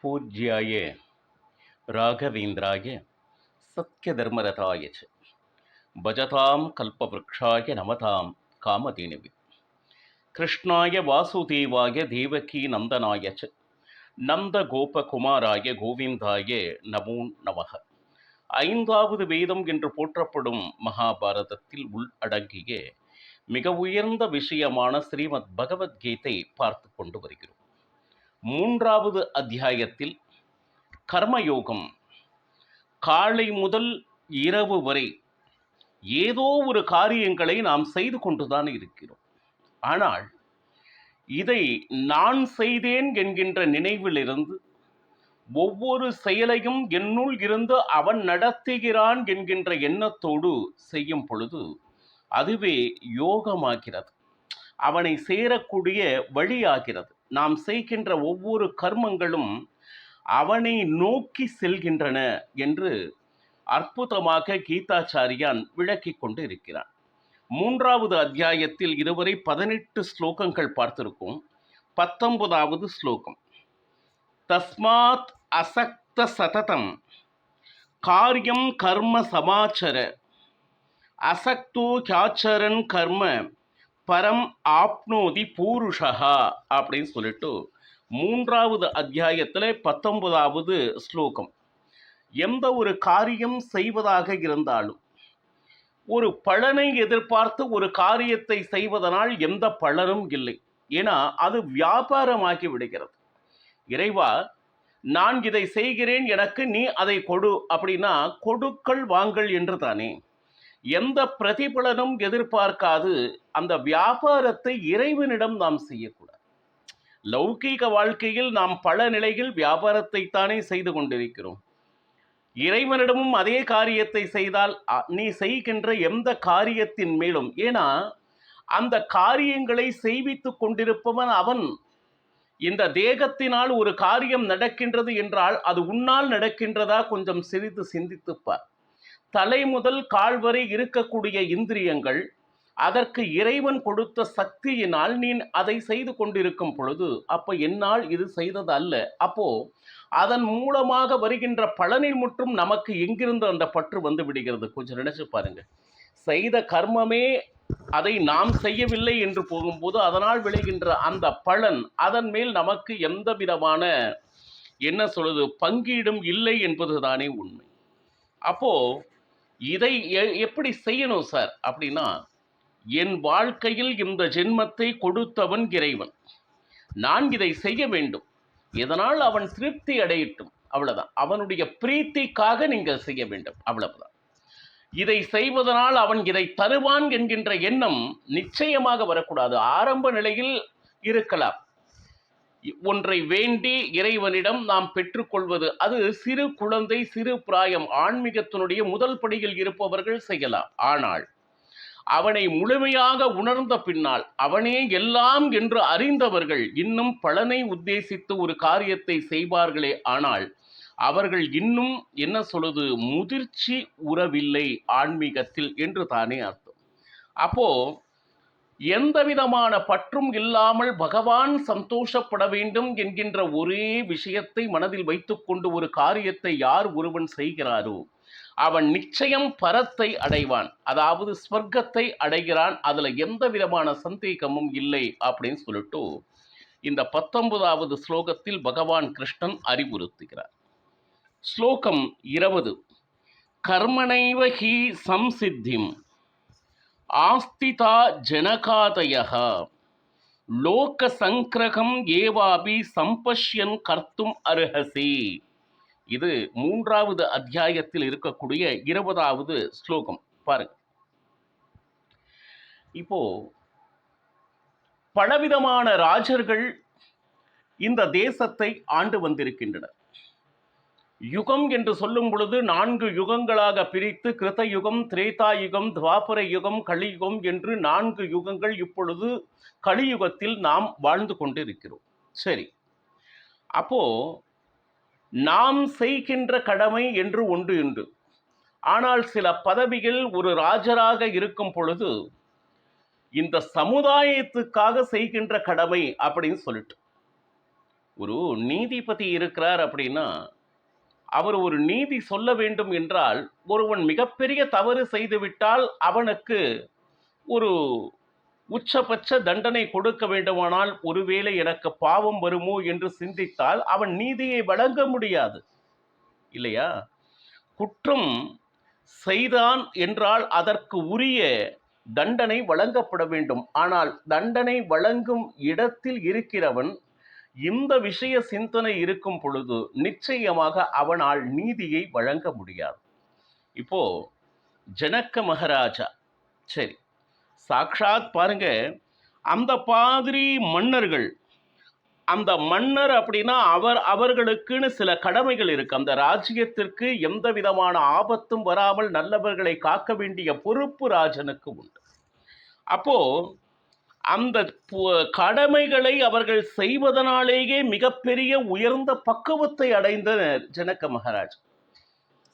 पूज्याय राघवेन्द्राय सत्यधर्मरताय च भजतां कल्पवृक्षाय नमतां कामधेनवे कृष्णाय वासुदेवाय देवकी नन्दनाय च நந்தகோபகுமாராய கோவிந்தாய நமோ நமக. ஐந்தாவது வேதம் என்று போற்றப்படும் மகாபாரதத்தில் உள்ளடங்கிய மிக உயர்ந்த விஷயமான ஸ்ரீமத் பகவத்கீதை பார்த்து கொண்டு வருகிறோம். மூன்றாவது அத்தியாயத்தில் கர்மயோகம். காலை முதல் இரவு வரை ஏதோ ஒரு காரியங்களை நாம் செய்து கொண்டுதான் இருக்கிறோம். ஆனால் இதை நான் செய்தேன் என்கின்ற நினைவிலிருந்து ஒவ்வொரு செயலையும் என்னுள் இருந்து அவன் நடத்துகிறான் என்கின்ற எண்ணத்தோடு செய்யும் பொழுது அதுவே யோகமாகிறது, அவனை சேரக்கூடிய வழியாகிறது. நாம் செய்கின்ற ஒவ்வொரு கர்மங்களும் அவனை நோக்கி செல்கின்றன என்று அற்புதமாக கீதாச்சாரியான் விளக்கி கொண்டு இருக்கிறான். மூன்றாவது அத்தியாயத்தில் இதுவரை 18 ஸ்லோகங்கள் பார்த்திருக்கோம். 19வது ஸ்லோகம், தஸ்மாத் அசக்த சததம் காரியம் கர்ம சமாச்சர அசக்தோ கியாச்சரன் கர்ம பரம் ஆப்னோதி பூருஷா அப்படின்னு சொல்லிட்டு மூன்றாவது அத்தியாயத்தில் 19வது ஸ்லோகம். எந்த ஒரு காரியம் செய்வதாக இருந்தாலும் ஒரு பலனை எதிர்பார்த்து ஒரு காரியத்தை செய்வதனால் எந்த பலனும் இல்லை. ஏன்னா அது வியாபாரமாகி விடுகிறது. இறைவா, நான் இதை செய்கிறேன், எனக்கு நீ அதை கொடு அப்படின்னா கொடுக்கல் வாங்கல் என்று தானே. எந்த பிரதிபலனும் எதிர்பார்க்காது அந்த வியாபாரத்தை இறைவனிடம் நாம் செய்யக்கூடாது. லௌகீக வாழ்க்கையில் நாம் பல நிலையில் வியாபாரத்தை தானே செய்து கொண்டிருக்கிறோம். இறைவனிடமும் அதே காரியத்தை செய்தால் நீ செய்கின்ற எந்த காரியத்தின் மேலும், ஏன்னா அந்த காரியங்களை செய்வித்து கொண்டிருப்பவன் அவன். இந்த தேகத்தினால் ஒரு காரியம் நடக்கின்றது என்றால் அது உன்னால் நடக்கின்றதா கொஞ்சம் சிறிது சிந்தித்துப்பார். தலை முதல் கால் வரை இருக்கக்கூடிய இந்திரியங்கள் அதற்கு இறைவன் கொடுத்த சக்தியினால் நீ அதை செய்து கொண்டிருக்கும் பொழுது அப்ப என்னால் இது செய்தது அல்ல. அப்போ அதன் மூலமாக வருகின்ற பலனில் மட்டும் நமக்கு எங்கிருந்து அந்த பற்று வந்து விடுகிறது? கொஞ்சம் நினைச்சு பாருங்க. செய்த கர்மமே அதை நாம் செய்யவில்லை என்று போகும்போது அதனால் விளைகின்ற அந்த பலன், அதன் மேல் நமக்கு எந்த விதமான என்ன சொல்வது பங்கீடும் இல்லை என்பதுதானே உண்மை. அப்போ இதை எப்படி செய்யணும் சார் அப்படின்னா, என் வாழ்க்கையில் இந்த ஜென்மத்தை கொடுத்தவன் இறைவன், நான் இதை செய்ய வேண்டும், இதனால் அவன் திருப்தி அடையட்டும், அவ்வளவுதான். அவனுடைய பிரீத்திக்காக நீங்கள் செய்ய வேண்டும், அவ்வளவுதான். இதை செய்வதனால் அவன் இதை தருவான் என்கின்ற எண்ணம் நிச்சயமாக வரக்கூடாது. ஆரம்ப நிலையில் இருக்கலாம். ஒன்றை வேண்டி இறைவனிடம் நாம் பெற்றுக்கொள்வது அது சிறு குழந்தை, சிறு பிராயம், ஆன்மீகத்தினுடைய முதல் படியில் இருப்பவர்கள் செய்யலாம். ஆனால் அவனை முழுமையாக உணர்ந்த பின்னால், அவனே எல்லாம் என்று அறிந்தவர்கள் இன்னும் பலனை உத்தேசித்து ஒரு காரியத்தை செய்வார்களே, ஆனால் அவர்கள் இன்னும் என்ன சொல்வது முதிர்ச்சி உறவில்லை ஆன்மீகத்தில் என்று தானே அர்த்தம். அப்போ எந்த விதமான பற்றும் இல்லாமல் பகவான் சந்தோஷப்பட வேண்டும் என்கின்ற ஒரே விஷயத்தை மனதில் வைத்துக்கொண்டு ஒரு காரியத்தை யார் ஒருவன் செய்கிறாரோ அவன் நிச்சயம் பரத்தை அடைவான், அதாவது ஸ்வர்க்கத்தை அடைகிறான். அதுல எந்த விதமான சந்தேகமும் இல்லை அப்படின்னு சொல்லிட்டு இந்த 19வது ஸ்லோகத்தில் பகவான் கிருஷ்ணன் அறிவுறுத்துகிறார். ஸ்லோகம் 20, கர்மணைவ ஹி சம்சித்திம் ஆஸ்திதா ஜனகாதயः லோக சங்கிரகம் ஏவாபி சம்பஷ்யன் கர்த்தும் அர்ஹசி. இது மூன்றாவது அத்தியாயத்தில் இருக்கக்கூடிய 20வது ஸ்லோகம். பாருங்க, இப்போ பலவிதமான ராஜர்கள் இந்த தேசத்தை ஆண்டு வந்திருக்கின்றனர். யுகம் என்று சொல்லும் பொழுது 4 யுகங்களாக பிரித்து கிருத யுகம், திரேதா யுகம், துவாபர யுகம், கலியுகம் என்று 4 யுகங்கள் இப்பொழுது கலியுகத்தில் நாம் வாழ்ந்து கொண்டிருக்கிறோம். சரி, அப்போ நாம் செய்கின்ற கடமை என்று ஒன்று உண்டு. ஆனால் சில பதவிகள் ஒரு ராஜராக இருக்கும் பொழுது இந்த சமுதாயத்துக்காக செய்கின்ற கடமை அப்படின்னு சொல்லிட்டு ஒரு நீதிபதி இருக்கிறார் அப்படின்னா, அவர் ஒரு நீதி சொல்ல வேண்டும் என்றால், ஒருவன் மிகப்பெரிய தவறு செய்துவிட்டால் அவனுக்கு ஒரு உச்சபட்ச தண்டனை கொடுக்க வேண்டுமானால், ஒருவேளை எனக்கு பாவம் வருமோ என்று சிந்தித்தால் அவன் நீதியை வழங்க முடியாது இல்லையா? குற்றம் செய்தான் என்றால் அதற்கு உரிய தண்டனை வழங்கப்பட வேண்டும். ஆனால் தண்டனை வழங்கும் இடத்தில் இருக்கிறவன் இந்த விஷய சிந்தனை இருக்கும் பொழுது நிச்சயமாக அவனால் நீதியை வழங்க முடியாது. இப்போ ஜனக மகாராஜா, சரி, சாக்ஷாத் பாருங்க, அந்த மாதிரி மன்னர்கள், அந்த மன்னர் அப்படின்னா அவர்களுக்குன்னு சில கடமைகள் இருக்கு. அந்த ராஜ்யத்திற்கு எந்த விதமான ஆபத்தும் வராமல் நல்லவர்களை காக்க வேண்டிய பொறுப்பு ராஜனுக்கு உண்டு. அப்போ அந்த கடமைகளை அவர்கள் செய்வதனாலேயே மிகப்பெரிய உயர்ந்த பக்குவத்தை அடைந்தனர் ஜனக மகாராஜ்.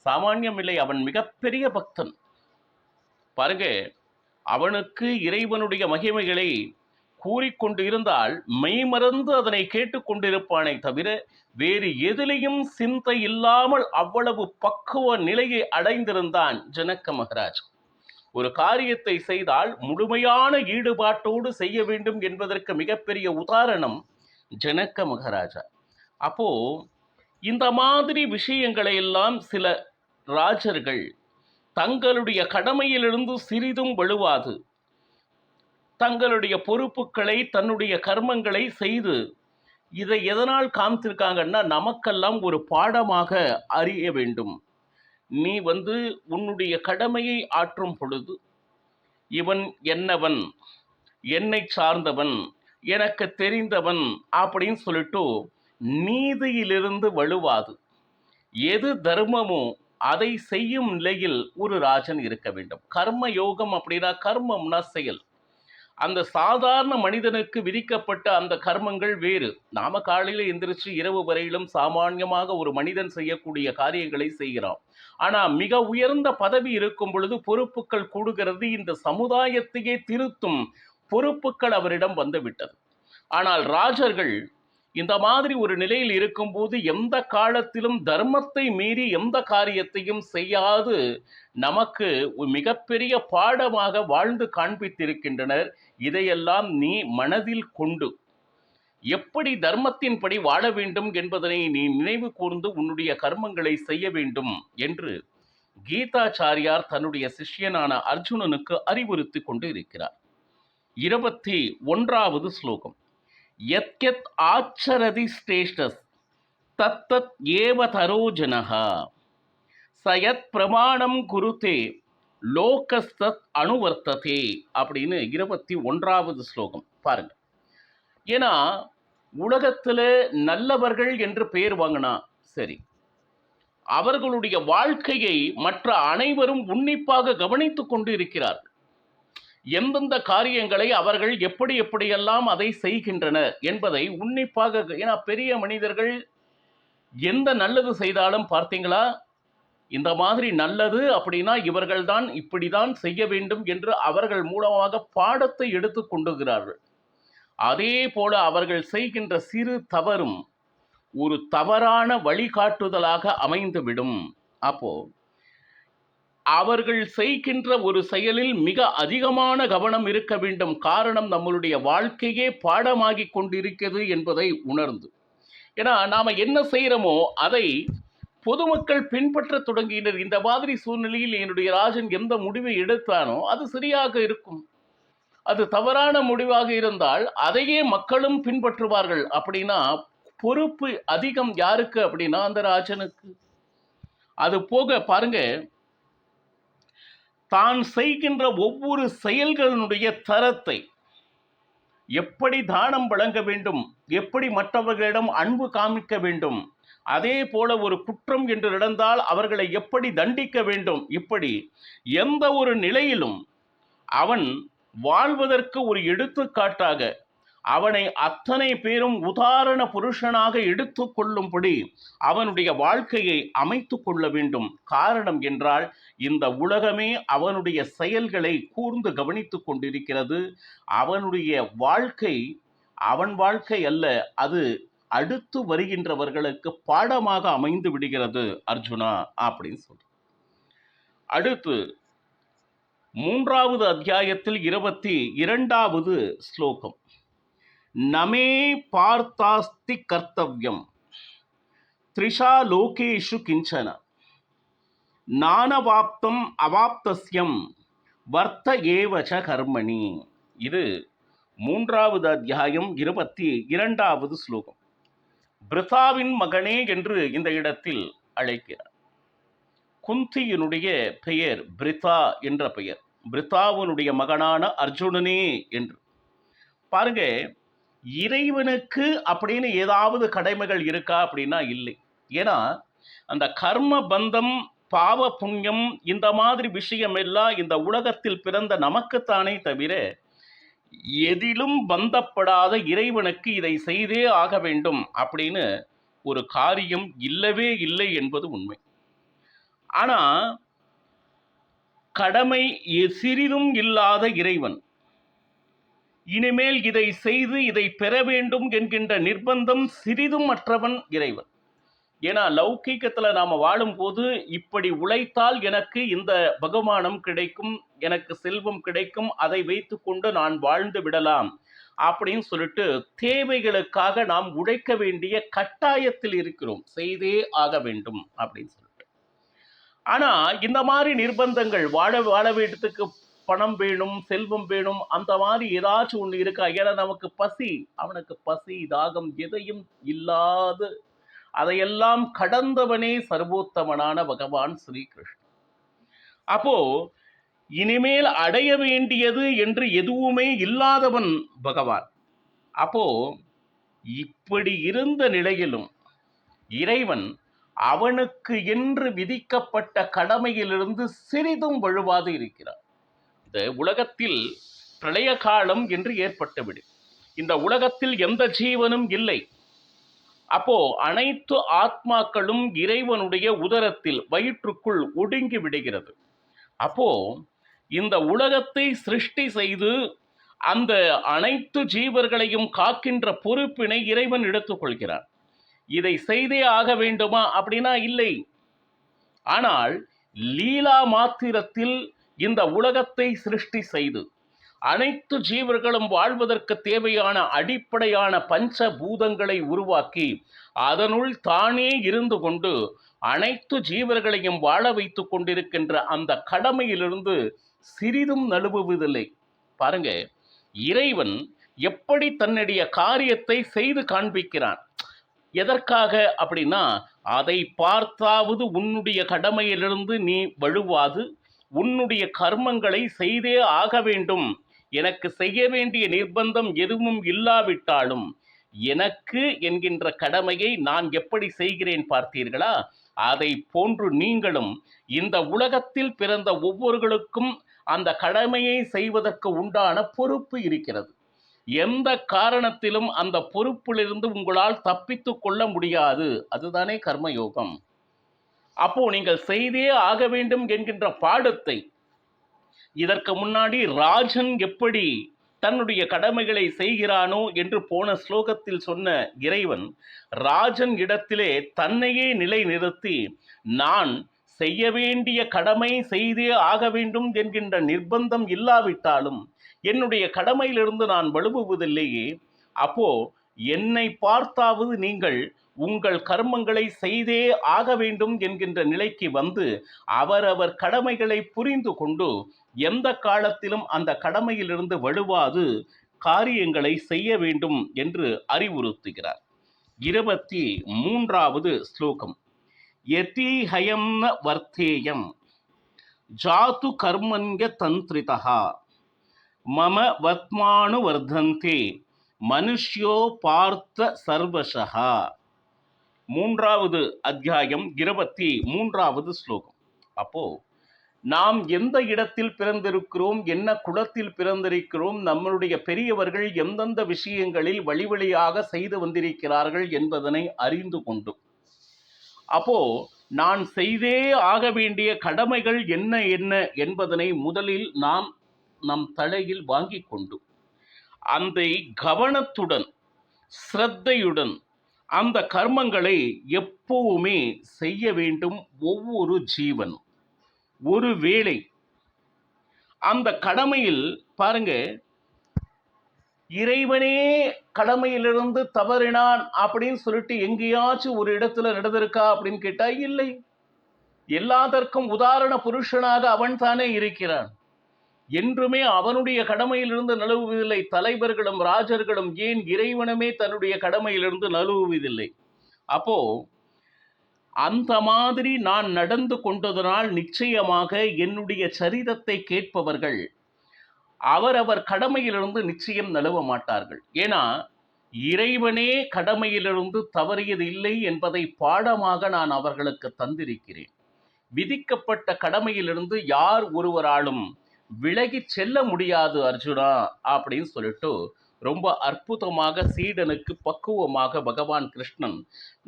சாமானியம் இல்லை, அவன் மிகப்பெரிய பக்தன். பாருங்க, அவனுக்கு இறைவனுடைய மகிமைகளை கூறிக்கொண்டு இருந்தால் மெய்மறந்து அதனை கேட்டுக்கொண்டிருப்பானே தவிர வேறு எதிலையும் சிந்தை இல்லாமல் அவ்வளவு பக்குவ நிலையை அடைந்திருந்தான் ஜனக மகாராஜ். ஒரு காரியத்தை செய்தால் முழுமையான ஈடுபாட்டோடு செய்ய வேண்டும் என்பதற்கு மிகப்பெரிய உதாரணம் ஜனக மகாராஜா. அப்போ இந்த மாதிரி விஷயங்களை எல்லாம் சில ராஜர்கள் தங்களுடைய கடமையிலிருந்து சிறிதும் வலுவாது தங்களுடைய பொறுப்புகளை தன்னுடைய கர்மங்களை செய்து இதை எதனால் காமித்திருக்காங்கன்னா, நமக்கெல்லாம் ஒரு பாடமாக அறிய வேண்டும். நீ உன்னுடைய கடமையை ஆற்றும் பொழுது இவன் என்னவன், என்னை சார்ந்தவன், எனக்கு தெரிந்தவன் அப்படின்னு சொல்லிட்டு நீதியிலிருந்து வலுவாது எது தர்மமோ அதை செய்யும் நிலையில் ஒரு ராஜன் இருக்க வேண்டும். கர்ம யோகம் அப்படின்னா கர்மம்னா செயல். அந்த சாதாரண மனிதனுக்கு விதிக்கப்பட்ட அந்த கர்மங்கள் வேறு. நாம காலையில எந்திரிச்சு இரவு வரையிலும் சாமான்யமாக ஒரு மனிதன் செய்யக்கூடிய காரியங்களை செய்கிறான். ஆனா மிக உயர்ந்த பதவி இருக்கும் பொழுது பொறுப்புகள் கூடுகிறது. இந்த சமுதாயத்தையே திருத்தும் பொறுப்புகள் அவரிடம் வந்துவிட்டது. ஆனால் ராஜர்கள் இந்த மாதிரி ஒரு நிலையில் இருக்கும்போது எந்த காலத்திலும் தர்மத்தை மீறி எந்த காரியத்தையும் செய்யாது நமக்கு மிகப்பெரிய பாடமாக வாழ்ந்து காண்பித்திருக்கின்றனர். இதையெல்லாம் நீ மனதில் கொண்டு எப்படி தர்மத்தின்படி வாழ வேண்டும் என்பதனை நீ நினைவு கூர்ந்து உன்னுடைய கர்மங்களை செய்ய வேண்டும் என்று கீதாச்சாரியார் தன்னுடைய சிஷ்யனான அர்ஜுனனுக்கு அறிவுறுத்தி கொண்டு இருக்கிறார். 21வது ஸ்லோகம். யத்யத் ஆச்சரதி ஸ்ரேஷ்டஸ் தத்தத் ஏவ தரோஜனஹா சயத் பிரமாணம் குருதே லோகஸ்தத் அனுவர்த்ததே அப்படின்னு 21வது ஸ்லோகம். பாருங்க, ஏன்னா உலகத்துல நல்லவர்கள் என்று பெயர் வாங்கினா சரி, அவர்களுடைய வாழ்க்கையை மற்ற அனைவரும் உன்னிப்பாக கவனித்துக் கொண்டு இருக்கிறார்கள். எந்தெந்த காரியங்களை அவர்கள் எப்படி எப்படியெல்லாம் அதை செய்கின்றனர் என்பதை உன்னிப்பாக, ஏன்னா பெரிய மனிதர்கள் எந்த நல்லது செய்தாலும் பார்த்தீங்களா, இந்த மாதிரி நல்லது அப்படின்னா இவர்கள்தான் இப்படிதான் செய்ய வேண்டும் என்று அவர்கள் மூலமாக பாடத்தை எடுத்து கொண்டுகிறார்கள். அதே போல அவர்கள் செய்கின்ற சிறு தவறும் ஒரு தவறான வழிகாட்டுதலாக அமைந்துவிடும். அப்போ அவர்கள் செய்கின்ற ஒரு செயலில் மிக அதிகமான கவனம் இருக்க வேண்டும். காரணம், நம்மளுடைய வாழ்க்கையே பாடமாகி கொண்டிருக்கிறது என்பதை உணர்ந்து. ஏன்னா நாம என்ன செய்யறோமோ அதை பொதுமக்கள் பின்பற்ற தொடங்கினர். இந்த மாதிரி சூழ்நிலையில் என்னுடைய ராஜன் எந்த முடிவை எடுத்தானோ அது சரியாக இருக்கும். அது தவறான முடிவாக இருந்தால் அதையே மக்களும் பின்பற்றுவார்கள். அப்படின்னா பொறுப்பு அதிகம் யாருக்கு அப்படின்னா அந்த ராஜனுக்கு. அது போக பாருங்க, தான் செய்கின்ற ஒவ்வொரு செயல்களினுடைய தரத்தை, எப்படி தானம் வழங்க வேண்டும், எப்படி மற்றவர்களிடம் அன்பு காமிக்க வேண்டும், அதே போல ஒரு குற்றம் என்று நடந்தால் அவர்களை எப்படி தண்டிக்க வேண்டும், இப்படி எந்த ஒரு நிலையிலும் அவன் வாழ்வதற்கு ஒரு எடுத்துக்காட்டாக அவனை அத்தனை பேரும் உதாரண புருஷனாக எடுத்து கொள்ளும்படி அவனுடைய வாழ்க்கையை அமைத்து கொள்ள வேண்டும். காரணம் என்றால் இந்த உலகமே அவனுடைய செயல்களை கூர்ந்து கவனித்து கொண்டிருக்கிறது. அவனுடைய வாழ்க்கை அவன் வாழ்க்கை அல்ல, அது அடுத்து வருகின்றவர்களுக்கு பாடமாக அமைந்து விடுகிறது அர்ஜுனா அப்படின்னு சொல்ற. அடுத்து 3வது அத்தியாயத்தில் 22வது ஸ்லோகம். நமே பார்த்தாஸ்தி கர்த்தவ்யம் த்ரிஷா லோகேஷு கிஞ்சன நானவாப்தம் அவாப்தஸ்யம் வர்த்த ஏவச கர்மணி. இது 3வது அத்தியாயம் 22வது ஸ்லோகம். பிருதாவின் மகனே என்று இந்த இடத்தில் அழைக்கிறார். குந்தியினுடைய பெயர் பிரிதா என்ற பெயர். பிரிதாவினுடைய மகனான அர்ஜுனனே என்று. பாருங்க, இறைவனுக்கு அப்படின்னு ஏதாவது கடமைகள் இருக்கா அப்படின்னா இல்லை. ஏன்னா அந்த கர்ம பந்தம், பாவ புண்ணியம், இந்த மாதிரி விஷயம் எல்லாம் இந்த உலகத்தில் பிறந்த நமக்குத்தானே தவிர எதிலும் பந்தப்படாத இறைவனுக்கு இதை செய்தே ஆக வேண்டும் அப்படின்னு ஒரு காரியம் இல்லவே இல்லை என்பது உண்மை. ஆனா கடமை சிறிதும் இல்லாத இறைவன் இனிமேல் இதை செய்து இதை பெற வேண்டும் என்கின்ற நிர்பந்தம் சிறிதும் அற்றவன் இறைவன். ஏன்னா லௌகீகத்துல நாம வாழும்போது இப்படி உழைத்தால் எனக்கு இந்த பகுமானம் கிடைக்கும், எனக்கு செல்வம் கிடைக்கும், அதை வைத்து கொண்டு நான் வாழ்ந்து விடலாம் அப்படின்னு சொல்லிட்டு தேவைகளுக்காக நாம் உழைக்க வேண்டிய கட்டாயத்தில் இருக்கிறோம், செய்தே ஆக வேண்டும் அப்படின்னு சொல்லிட்டு. ஆனா இந்த மாதிரி நிர்பந்தங்கள், வாழ வேண்டத்துக்கு பணம் வேணும், செல்வம் வேணும், அந்த மாதிரி ஏதாச்சும் ஒண்ணு இருக்கா? ஏன்னா நமக்கு பசி, அவனுக்கு பசி தாகம் எதையும் இல்லாது அதையெல்லாம் கடந்தவனே சர்வோத்தமனான பகவான் ஸ்ரீகிருஷ்ணன். அப்போ இனிமேல் அடைய வேண்டியது என்று எதுவுமே இல்லாதவன் பகவான். அப்போ இப்படி இருந்த நிலையிலும் இறைவன் அவனுக்கு என்று விதிக்கப்பட்ட கடமையிலிருந்து சிறிதும் வழுவாது இருக்கிறார். இந்த உலகத்தில் பிரளய காலம் என்று ஏற்பட்டுவிடு. இந்த உலகத்தில் எந்த ஜீவனும் இல்லை. அப்போ அனைத்து ஆத்மாக்களும் இறைவனுடைய உதரத்தில், வயிற்றுக்குள் ஒடுங்கி விடுகிறது. அப்போ இந்த உலகத்தை சிருஷ்டி செய்து அந்த அனைத்து ஜீவர்களையும் காக்கின்ற பொறுப்பினை இறைவன் எடுத்துக்கொள்கிறார். இதை செய்தே ஆக வேண்டுமா அப்படின்னா இல்லை. ஆனால் லீலா மாத்திரத்தில் இந்த உலகத்தை சிருஷ்டி செய்து அனைத்து ஜீவர்களும் வாழ்வதற்கு தேவையான அடிப்படையான பஞ்ச பூதங்களை உருவாக்கி அதனுள் தானே இருந்து கொண்டு அனைத்து ஜீவர்களையும் வாழ வைத்து கொண்டிருக்கின்ற அந்த கடமையிலிருந்து சிறிதும் நழுவுவதில்லை. பாருங்க, இறைவன் எப்படி தன்னுடைய காரியத்தை செய்து காண்பிக்கிறான். எதற்காக அப்படின்னா, அதை பார்த்தாவது உன்னுடைய கடமையிலிருந்து நீ வழுவாது உன்னுடைய கர்மங்களை செய்தே ஆக வேண்டும், எனக்கு செய்ய வேண்டிய நிர்பந்தம் எதுவும் இல்லாவிட்டாலும் எனக்கு என்கின்ற கடமையை நான் எப்படி செய்கிறேன் பார்த்தீர்களா? அதை போன்று நீங்களும் இந்த உலகத்தில் பிறந்த ஒவ்வொருவருக்கும் அந்த கடமையை செய்வதற்கு உண்டான பொறுப்பு இருக்கிறது. எந்த காரணத்திலும் அந்த பொறுப்பிலிருந்து உங்களால் தப்பித்து கொள்ள முடியாது. அதுதானே கர்மயோகம். அப்போ நீங்கள் செய்தே ஆக வேண்டும் என்கின்ற பாடத்தை இதற்கு முன்னாடி ராஜன் எப்படி தன்னுடைய கடமைகளை செய்கிறானோ என்று போன ஸ்லோகத்தில் சொன்ன இறைவன் ராஜன் இடத்திலே தன்னையே நிலை நிறுத்தி, நான் செய்ய வேண்டிய கடமை செய்தே ஆக வேண்டும் என்கின்ற நிர்பந்தம் இல்லாவிட்டாலும் என்னுடைய கடமையிலிருந்து நான் வழுவுவதில்லையே, அப்போ என்னை பார்த்தாவது நீங்கள் உங்கள் கர்மங்களை செய்தே ஆக வேண்டும் என்கின்ற நிலைக்கு வந்து அவரவர் கடமைகளை புரிந்து கொண்டு எந்த காலத்திலும் அந்த கடமையிலிருந்து வழுவாது காரியங்களை செய்ய வேண்டும் என்று அறிவுறுத்துகிறார். 23வது ஸ்லோகம். யதீஹயம் ந வர்த்தேயம் ஜாது கர்மண்ய தந்திரிதா மம வத்மானு வர்தந்தே மனுஷ்யோ பார்த்த சர்வசஹா. 3வது அத்தியாயம் 23வது ஸ்லோகம். அப்போ நாம் எந்த இடத்தில் பிறந்திருக்கிறோம், என்ன குலத்தில் பிறந்திருக்கிறோம், நம்மளுடைய பெரியவர்கள் எந்தெந்த விஷயங்களில் வழிவழியாக செய்து வந்திருக்கிறார்கள் என்பதனை அறிந்து கொண்டு, அப்போ நான் செய்தே ஆக வேண்டிய கடமைகள் என்ன என்ன என்பதனை முதலில் நாம் நம் தலையில் வாங்கி கொண்டு அந்த கவனத்துடன், ஸ்ரத்தையுடன், அந்த கர்மங்களை எப்பவுமே செய்ய வேண்டும் ஒவ்வொரு ஜீவனும். ஒருவேளை அந்த கடமையில் பாருங்க, இறைவனே கடமையிலிருந்து தவறினான் அப்படின்னு சொல்லிட்டு எங்கேயாச்சும் ஒரு இடத்துல நடந்திருக்கா அப்படின்னு கேட்டா இல்லை. எல்லாதற்கும் உதாரண புருஷனாக அவன் தானே இருக்கிறான். என்றுமே அவனுடைய கடமையிலிருந்து நழுவுவதில்லை. தலைவர்களும் ராஜர்களும் ஏன் இறைவனுமே தன்னுடைய கடமையிலிருந்து நழுவுவதில்லை. அப்போ அந்த மாதிரி நான் நடந்து கொண்டதனால் நிச்சயமாக என்னுடைய சரிதத்தை கேட்பவர்கள் அவரவர் கடமையிலிருந்து நிச்சயம் நழுவ மாட்டார்கள். ஏன்னா இறைவனே கடமையிலிருந்து தவறியது இல்லை என்பதை பாடமாக நான் அவர்களுக்கு தந்திருக்கிறேன். விதிக்கப்பட்ட கடமையிலிருந்து யார் ஒருவராலும் விலகி செல்ல முடியாது அர்ஜுனா அப்படின்னு சொல்லிட்டு ரொம்ப அற்புதமாக சீடனுக்கு பக்குவமாக பகவான் கிருஷ்ணன்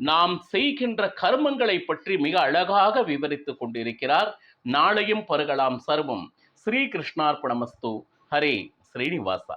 நாம் செய்கின்ற கர்மங்களை பற்றி மிக அழகாக விவரித்துக் கொண்டிருக்கிறார். நாளையும் பருகலாம். சர்வம் ஸ்ரீ கிருஷ்ணார்ப்பணமஸ்து. ஹரே ஸ்ரீனிவாசா.